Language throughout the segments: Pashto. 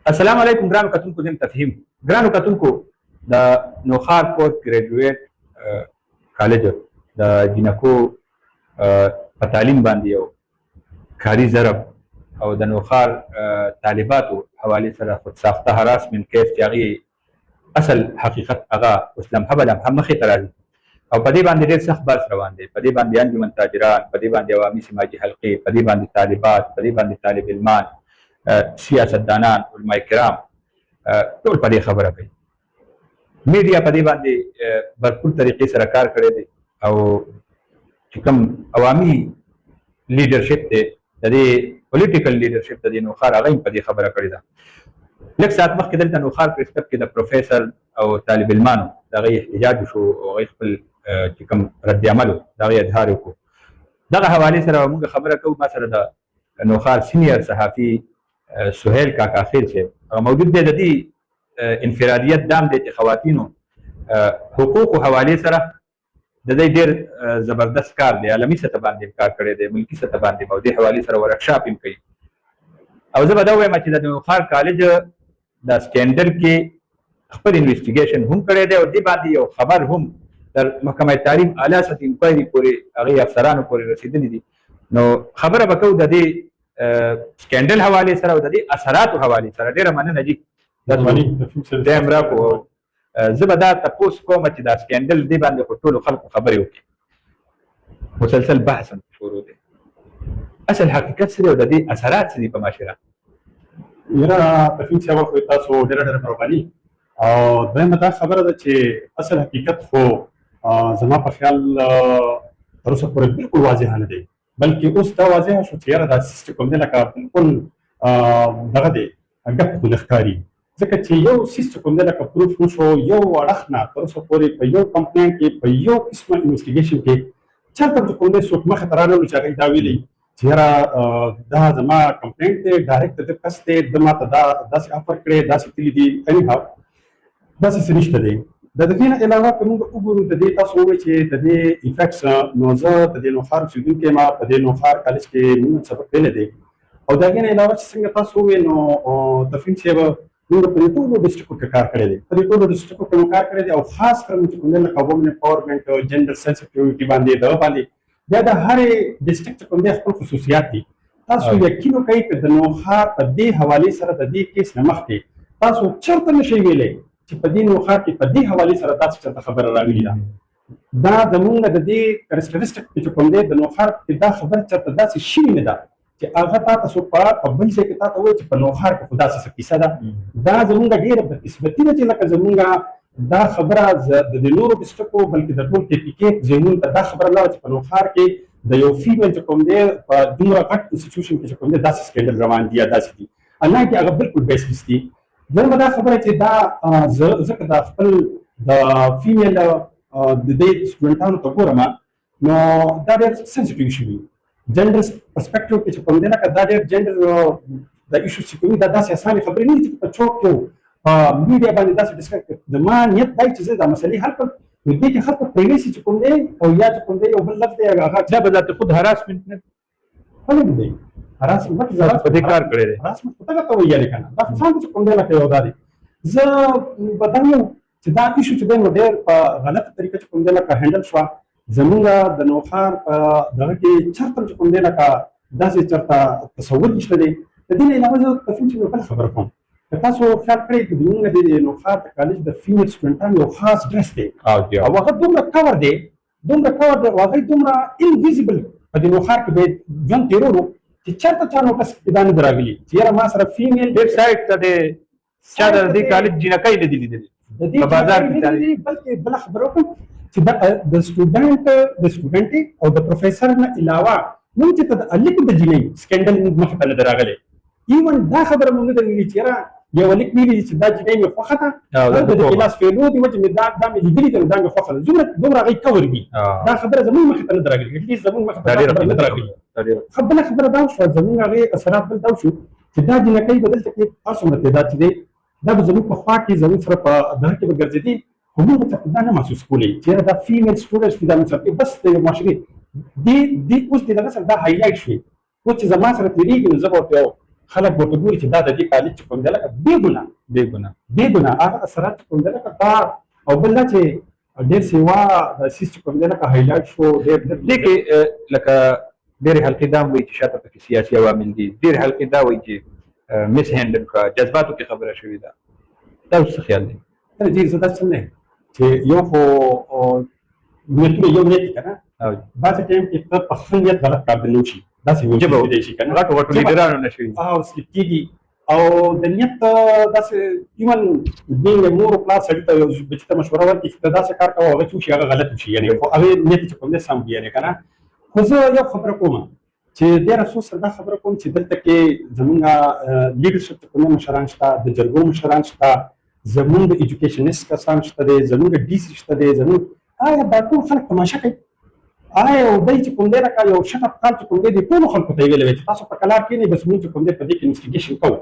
السلام علیکم ګرانو کتونکو دین تفهیم ګرانو کتونکو د نوخار پورت ګریجویټ کالج د جنکو په تعلیم باندې یو کاري ضرب او د نوخار طالباتو حوالې سره خود ساخته هراسمنټ کیس چې هغې اصل حقیقت هغه اوس لمحه به لمحه مخې ته راځي او په دې باندې ډېر سخت بحث روان دی. په دې باندې انجمن تاجران، په دې باندې عوامي سماجي حلقې، په دې باندې طالبات، په دې باندې طالب علمان، سیاستدانان، علماء کرام ټول په دې خبره کوي. میډیا په دې باندې بھرپور طریقې سره کار کړی دی او چې کوم عوامي لیډرشپ دی د دې پولیټیکل لیډرشپ د دې نوخار هغه هم په دې خبره کړې ده. لږ ساعت مخکې دلته نوخار په رسپټ کې د پروفیسر او طالب علمانو د هغې احتجاج وشو او هغوی خپل چې کوم رد عمل و د هغې اظهار وکړو. دغه حوالې سره موږ خبره کوو. ما سره د نوخار سینیر صحافي سهیل کاکا خیل صاحب موجود دی. د دې انفرادیت دام دی چې خواتینو حقوقو حوالې سره د دې ډېر زبردست کار دی. عالمي سطح باندې کار کړی دی، ملکي سطح باندې او دې حوالې سره ورکشاپ هم کوي. او زه به دا وایم چې د نوخار کالج د سکینډل کې خپل انویسټیګیشن هم کړی دی او دې باندې یو خبر هم تر محکمه تعلیم اعلی سطح انکوایري پورې هغې افسرانو پورې رسېدلي دي. نو خبره به کوو د دې سکینډل حوالې سره او د دې اثراتو حوالې سره. ډېره مننه جي ټایم راکړو. زه به دا تپوس کوم چې دا سکینډل دې باندې خو ټولو خلکو خبرې وکړي. مسلسل بحث هم شروع دی. اصل حقیقت څه دی او د دې اثرات څه دي په معاشره؟ یاره تفهیم صاحب خو تاسو ډېره مهرباني. او دویمه دا خبره ده چې اصل حقیقت خو زما په خیال تر اوسه پورې بالکل واضح نه دی، بلکې اوس دا واضح شو چې یاره دا سیسټم کوم دی لکه بالکل دغه دی ګپ خو ښکاري، ځکه چې یو سیسټم کوم دی لکه پروف نشو یو اړخ نه تر اوسه پورې په یو کمپلین کې په یو قسمه انویسټیګیشن کې چېرته چې کوم دی څوک مخې ته رانهلو چې هغوی دا ویلي چې یاره دا زما کمپلینټ دی، ډایرکټ د ده کس دی، ده ما ته دا داسې افر کړی، داسې تللي دي. انیهاو داسې څه نشته دی. د دغې نه علاوه که موږ وګورو د دې تاسو ووایئ چې د دې افیکټس، نو زه د دې نوخار اوسېدونکی یم. په دې نوخار کالج کې موږ سبق ویلی دی او د هغې نه علاوه چې څنګه تاسو ووایئ نو تفهیم صاحب موږ په دې ټولو ډسټرکټو کې کار کړی دی، په دې ټولو ډسټرکټو کې مو کار کړی دی او خاص کر چې کوم دی لکه وومن امپاورمنټ، جنډر سنسټیویټي باندې دغه باندې بیا د هرې ډسټرکټ چې کوم دی خپل خصوصیات دي. تاسو یقین وکړئ چې د نوخار په دې حوالې سره د دې کیس نه مخکې تاسو چېرته نشئ ویلی چې په دې نوخار کې په دې حوالې سره داسې چېرته خبره راغلې ده. دا زمونږ د دې کریکټریسټک چې کوم دی د نوخار کې دا خبره چېرته داسې شوې نه ده چې هغه تا ته څوک په بل ځای کې تا ته وایي چې په نوخار کې خو داسې څه کیسه ده. دا زمونږ ډېره بدقسمتي ده چې لکه زمونږ دا خبره د دې نورو ډسټرکټو بلکې د ټول ټیپیکې ذهنونو ته دا خبره لاړه چې په نوخار کې د یو فیمیل چې کوم دی په دومره غټ انسټیټیوشن کې چې کوم دی داسې سکینډل روان دي یا داسې دي، حالانکې هغه بالکل بیسلیس دي. دویمه دا خبره چې دا ځکه دا خپل د فیمیل د دې سټوډنټانو ته ګورم نو دا ډېر سنسټیټیو شوي. جنډر پرسپیکټیو کې چې کوم دی لکه دا ډېر جنډر د ایشوز چې کوي دا داسې اسانې خبرې نه دي چې په چوک کې په میډیا باندې داسې ډسکس کړي. زما نیت دا چې زه دا مسلې حل کړم نو دې کې خلکو پریویسي چې کوم دی او یا چې کوم دی یو بل لفظ دی هغه دا به ذات خود هراسمنټ نه ولې نه دی. هراسمنټ په دې کار کړی دی. هراسمنټ په دغه ته ویلې که نه دا خو څنګه چې کوم دی لکه یو دا دی. زه به دا وایم چې دا ایشو چې دی نو ډېر په غلطه طریقه چې کوم دی لکه هینډل شوه. زمونږ د نوخار په دغه کې چېرته چې کوم دی لکه داسې چېرته تصور نشته دی. د دې نه علاوه زه تفهیم چې بله خبره کوم. که تاسو خیال کړئ چې زمونږ د نوخار د کالج د فیمیل سټوډنټانو یو خاص ډرس دی او هغه دومره کور دی او هغوی دومره انویزیبل په دې نوخار کې به ژوند تېرولو چې چېرته چا نوټس کې دا نه ده راغلي چې یاره ما سره فیمیل ویب سایټ ته د چا د دې کالج جینکۍ نه دي لیدلي په بازار کې. بلکې بله خبره وکړم چې د سټوډنټ او د پروفیسر نه علاوه موږ چې ته د الیکو د جینۍ سکینډل موږ مخې ته نه ده راغلی. ایون دا خبره موږ نه ده ویلي چې یاره یو لیک ویلي چې دا جینۍ مې خوښه ده د کلاس فیلو د وجې مې دا مې لیدلي ده نو دا مې خوښه ده. دومره هغوی کور وي دا خبره زموږ مخې ته نه ده راغلې. ایټلیسټ زموږ مخې ته دا خبره نه ده راغلې. بله خبره دا شوه زموږ هغې اثرات بل دا شو چې دا جینکۍ به دلته کې هر څومره تعداد چې دی دا به زموږ په خوا کې زموږ سره په دغه کې به ګرځېدي خو موږ ورته دا نه محسوس کولی چې یاره دا فیمیل سټوډنټس دي دا موږ سره بس د یو معاشرې دې اوس دې دغه سره دا هایلایټ شوې. اوس چې زما سره تېرېږي نو زه به ورته خلک ورته ګوري چې دا د دې کالج چې کوم دی لکه بې ګناه هغه اثرات چې کوم دی لکه دا او بل دا چې ډېر سیوا د سیس چې کوم دی لکه هایلایټ شو دې کې لکه ډېرې حلقې دا هم وایي چې شاته پکې سیاسي عوامل دي، ډېرې حلقې دا وایي چې مس هینډل کړه، جذباتو کې خبره شوې ده. دا اوس څه خیال دی؟ جی زه دا څنګه چې یو خو نیتونه یو نیت که نه بعضې ټایم کې ته په ښه نیت غلط کار دننه وشي داسې کېدای شي که نه غټو لیډرانو نه شوي او سلیپ کېږي او د نیت داسې ایون بینګ مور او پلار سړي ته یو بچي ته مشوره ورکړي چې ته داسې کار کوه هغه چې وشي هغه غلط وشي یعنې خو هغې نیت چې کوم دی سم وي یعنې که نه خو زه یو خبره کوم چې ډېر افسوس سره دا خبره کوم چې دلته کې زمونږ لیډرشپ چې کوم مشران شته د جرګو مشران شته زمونږ د ایجوکیشنست کسان شته دی زمونږ ډي سي شته دی زمونږ آیا دا ټول خلک تماشه کوي آیا یو دی چې کوم دی لکه یو شټ اپ کال چې کوم دی د ټولو خلکو ته یې ویلی چې تاسو په کلار کښېنئ بس مونږ چې کوم دی په دې کې انوسټیګیشن کوو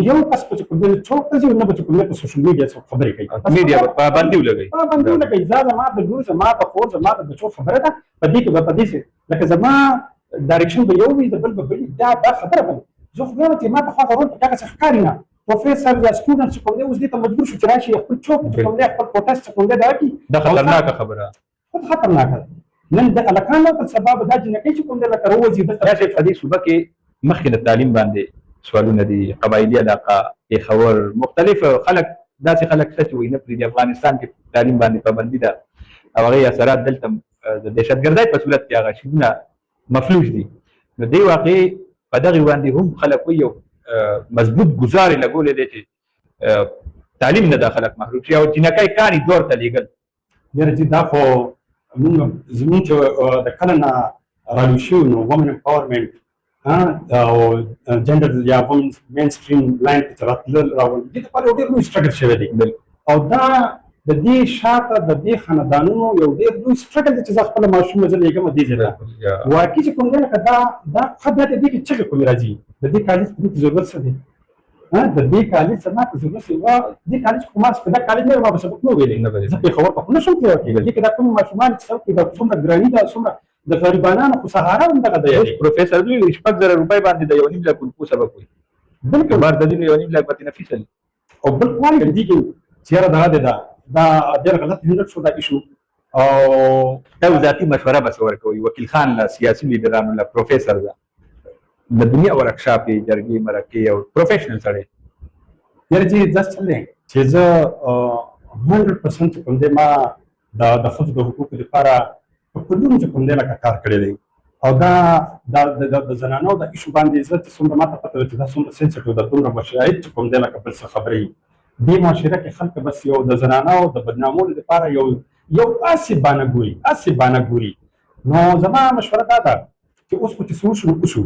یو کس په چې کوم دی څوک ته ځي نه به چې کوم دی په سوشل میډیا څوک خبرې کوي میډیا به پابندي ولګوي دا زما د لور زما د خور زما د بچو خبره ده په دې کې به په دې لکه زما ډایرکشن به یو وي د بل به بل دا خبره ده زه خو وایم چې ما ته خو هغه رول په دغه څه ښکاري نه پروفیسر یا سټوډنټ چې کوم دی اوس دې ته مجبور شو چې راشي خپل چوک چې کوم دی خپل پروټیسټ چې کوم دی دا وکړي دا خطرناکه خبره خطرناکه ده نن د الکانو په سبب دا جنکۍ چې کوم دی لکه روزي دلته داسې په دې صوبه کې مخکې د تعلیم باندې سوالونه دي قبایلي علاقه پېښور مختلف خلک داسې خلک شته چې وایي نه پرېږدي افغانستان کې تعلیم باندې پابندي ده او هغې اثرات دلته د دهشتګردۍ په صورت کې هغه شیونه مفلوج دي نو دې واقعې په دغې باندې هم خلک وایي یو مضبوط ګزار یې لګولی دی چې تعلیم نه دا خلک محروم شي او جنکۍ کاني دور ته لېږل یاره چې دا خو زمونږ چې د کله نه رالوي شوي نو ومن امپاورمنټ او جنډر یا ومن مین سټریم لاین ته راتلل راوړل دې لپاره یو ډېر لوی سټرګل شوی دی او دا د دې شاته د دې خاندانونو یو ډېر لوی سټرګل دی چې زه خپله ماشوم زه لېږم دې ځای ته واقعي چې کوم دی لکه دا ښه بیا د دې کې چغې کومې راځي د دې کالج په دې کې ضرورت څه دی د دې کالج زما په ضرورت دې کالج خو ما دا کالج نه ما به سبق نه ویلی زه پېښور ته خو نه شم تللی دې کې دا کوم ماشومان چې څوک دا څومره ګراني ده څومره د غریبانانو خو سهارا هم دغه دی پروفیسر دوی 6,000 روپۍ باندې د 1.5 لک الفو سبق وایي بلکل بار د دې 1.5 لک باندې نفیس دي او بل وایي دې کې چیرې دا دی دا ډېر غلط هندل شو دا ایشو او دا ذاتي مشوره بس ورکوي وکیل خان له سیاسي لیډرانو له پروفیسر ده د دنیا ورکشاپ یې جرګې مرکې او پروفیشنل سړی یاره چې زه څنګه چې زه 100% کوم دی ما د ښځو د حقوقو لپاره په کلونو چې کوم دی لکه کار کړی دی او دا د زنانو د ایشو باندې زه چې څومره ماته پته وه چې دا څومره سینسټیو ده دومره مشاهد چې کوم دی لکه بل څه خبرې دې معاشره کې خلک بس یو د زنانو د بدنامولو لپاره یو هسې بانه ګوري نو زما مشوره دا ده چې اوس خو چې څه وشو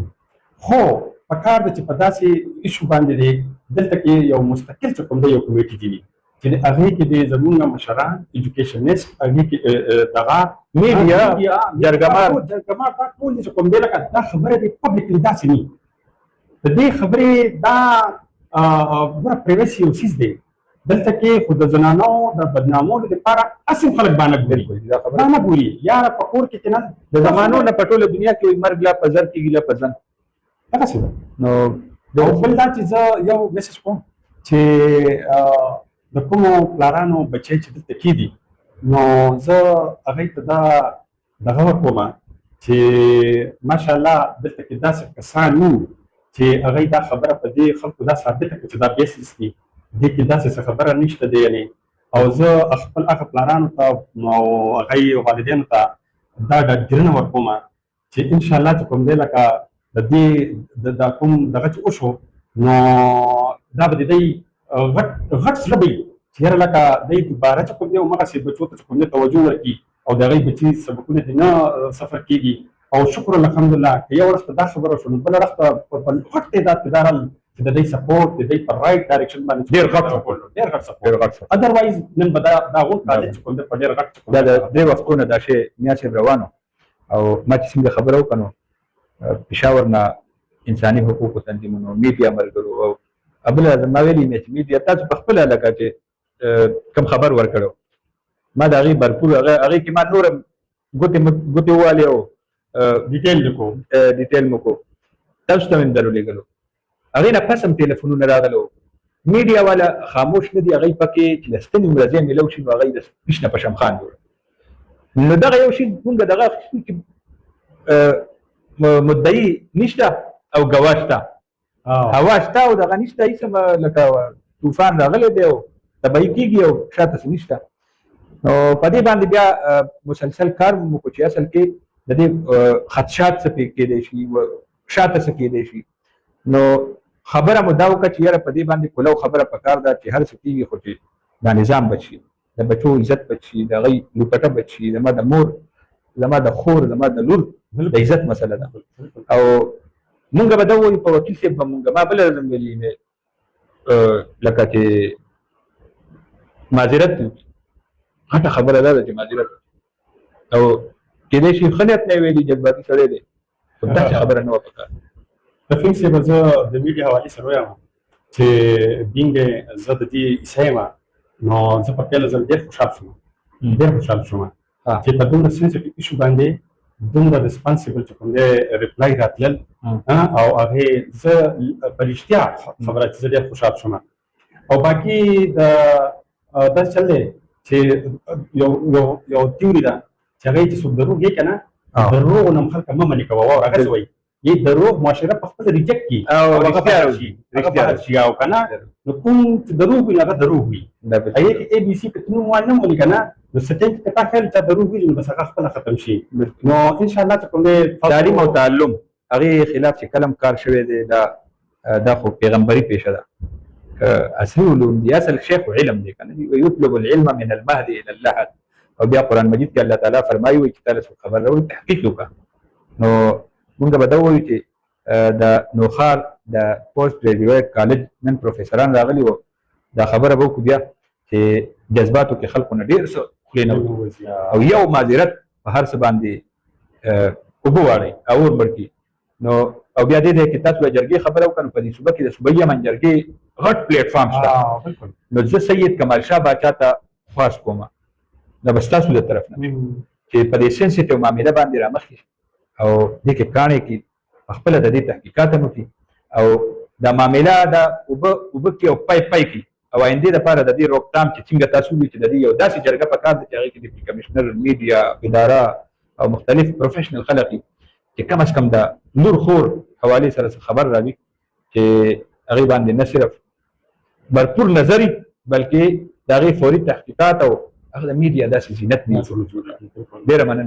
خو په کار ده چې په داسې ایشو باندې دی دلته کې یو مستقل چې کوم دی یو کمیټي دي چې هغې کې د زمونږ مشران ایجوکیشنست هغې کې دغه میډیا جرګمار دا ټول چې کوم دی لکه دا خبره دی پبلکلی داسې نه د دې خبرې دا ګوره پریویسي یو څیز دی دلته کې خو د زنانو د بدنامولو لپاره اصل خلک بانه ګوري یاره په کور کې نه د زمانو نه په ټوله دنیا کې مرګ لا په زر کېږي لا په زن دغسې ده نو بل دا چې زه یو میسج کوم چې د کومو پلارانو بچی چې دلته کېدي نو زه هغوی ته دا دغه ورکوم چې ماشاءالله دلته کې داسې کسان وو چې هغوی دا خبره په دې خلکو دا ثابته کړه چې دا بیسلس دي دې کې داسې څه خبره نشته دی یعنې او زه خپل هغه پلارانو ته او هغوی والدینو ته دا ډاډګیرنه ورکوم چې انشاءالله چې کوم دی لکه د دې د کوم دغه چې وشو نو دا به د دوی غټ زړه به وي چې یاره لکه دی دوباره چې کوم دی همغسې بچو ته چې کوم دی توجه ورکړي او د هغوی بچي سبقونه دې نه سفر کېږي او شکر الحمدلله که یو وخت دا خبره وشوه نو بله وخت په غټ تعداد کې دا رال چې د دوی سپورټ د دوی په رایټ ډایرکشن باندې ډېر غټ سپورټ ادروایز نن به دا غون کالج چې کوم دی په ډېر غټ دا د دې وختونه دا شی میا صاحب روانو او ما چې څنګه خبره وکړه نو پېښور نه انساني حقوقو تنظیمونو میډیا ملګرو او بله ما ویلي مې چې میډیا تاسو په خپله لکه چې کوم خبر ورکړو ما د هغې بھرپور هغې کې ما نور ګوتې ووالې او ډیټیل مو کو تاسو ته مې درولېږلو هغې نه پس هم ټلیفونونه راغلو میډیا والا خاموش نه دي هغوی پکې چې د ستنې مرضی میلو شي نو هغوی د پیش نه په شمخان جوړ نو دغه یو شي مونږ دغه اخیستو چې مدعي نشته او ګواه شته هوا شته او دغه نشته هېڅ لکه طوفان راغلی دی او تبعي کېږي او شاته څه نشته نو په دې باندې بیا مسلسل کار مو وکړو چې اصل کې د دې خدشات څه پې کېدی شي شاته څه کېدی شي نو خبره مو دا وکړه چې یاره په دې باندې کولو خبره پکار ده چې هر څه کېږي خو چې دا نظام بچ شي د بچو عزت بچ شي د هغوی لوپټه بچ شي زما د مور زما د خور زما د لور د عزت مسله ده او مونږ به دا ووایو په وکیل صاحب به مونږ ما بله ورځ ویلي لکه چې معذرت غټه خبره دا ده چې معذرت او کېدای شي ښه نیت نه یې ویلي جذباتي سړی دی خو داسې خبره نه وه پکار رفیق صاحب زه د میډیا حوالې سره وایم چې بینګ زه د دې عیسی یم نو زه په پیله ځل ډېر خوشحال شوم چې په دومره سنسټیو ایشو باندې دومره ریسپانسیبل چې کوم دی ریپلای راتلل او هغې زه په رښتیا خبره چې زه ډېر خوشحال شوم او باقي دا چل دی چې یو تیوري ده چې هغې چې څوک دروغ یې که نه دروغو نه هم خلک مه منې کوه واوره هغسې وایي یې دروغ معاشره په خپله ریجکټ کړي او هغه بحث شي او که نه نو کوم چې دروغ وي نو هغه دروغ وي هغې کې اے بي سي که ته نوم وانه ولي که نه نو سټیم کې که تا خیال چا دروغ وي نو بس هغه خپله ختم شي نو انشاءالله چې کوم دی تعلیم او تعلم هغې خلاف چې کلم کار شوی دی دا خو پیغمبري پیشه ده اصلي علوم دي اصل شیخ علم دی که نه ویطلب العلم من المهد الى اللحد او بیا قرآن مجید کې الله تعالی فرمایي وایي چې تاسو خبر راوړئ تحقیق وکړه نو مونږ به دا ووایو چې د نوخار د پوسټ ګریجویټ کالج نن پروفیسران راغلي وو دا خبره به وکړو بیا چې جذباتو کې خلکو نه ډېر څه خولې نه وځي او یو معذرت په هر څه باندې اوبه واړئ او اور مړ کړي نو او بیا دې کې تاسو جرګې خبره وکړو په دې صوبه کې د صوبه یمن جرګې غټ پلیټ فارم شته نو زه سید کمال شاه باچا ته خواست کوم دا به ستاسو له طرف نه چې په دې سنسټیو معامله باندې رامخکې شي او دې کې کاڼې کې خپله د دې تحقیقات هم وکړي او دا معامله دا اوبه کې او پای کې او آینده دپاره د دې روکتام چې څنګه تاسو ووایي چې د دې یو داسې جرګه پکار ده چې هغې کې ډیپټي کمیشنر میډیا اداره او مختلف پروفیشنل خلک وي چې کم از کم د لور خور حوالې سره خبر راوي چې هغې باندې نه صرف برپور نظري بلکې د هغې فوري تحقیقات او هغه د میډیا داسې زینت نه ډېره مننه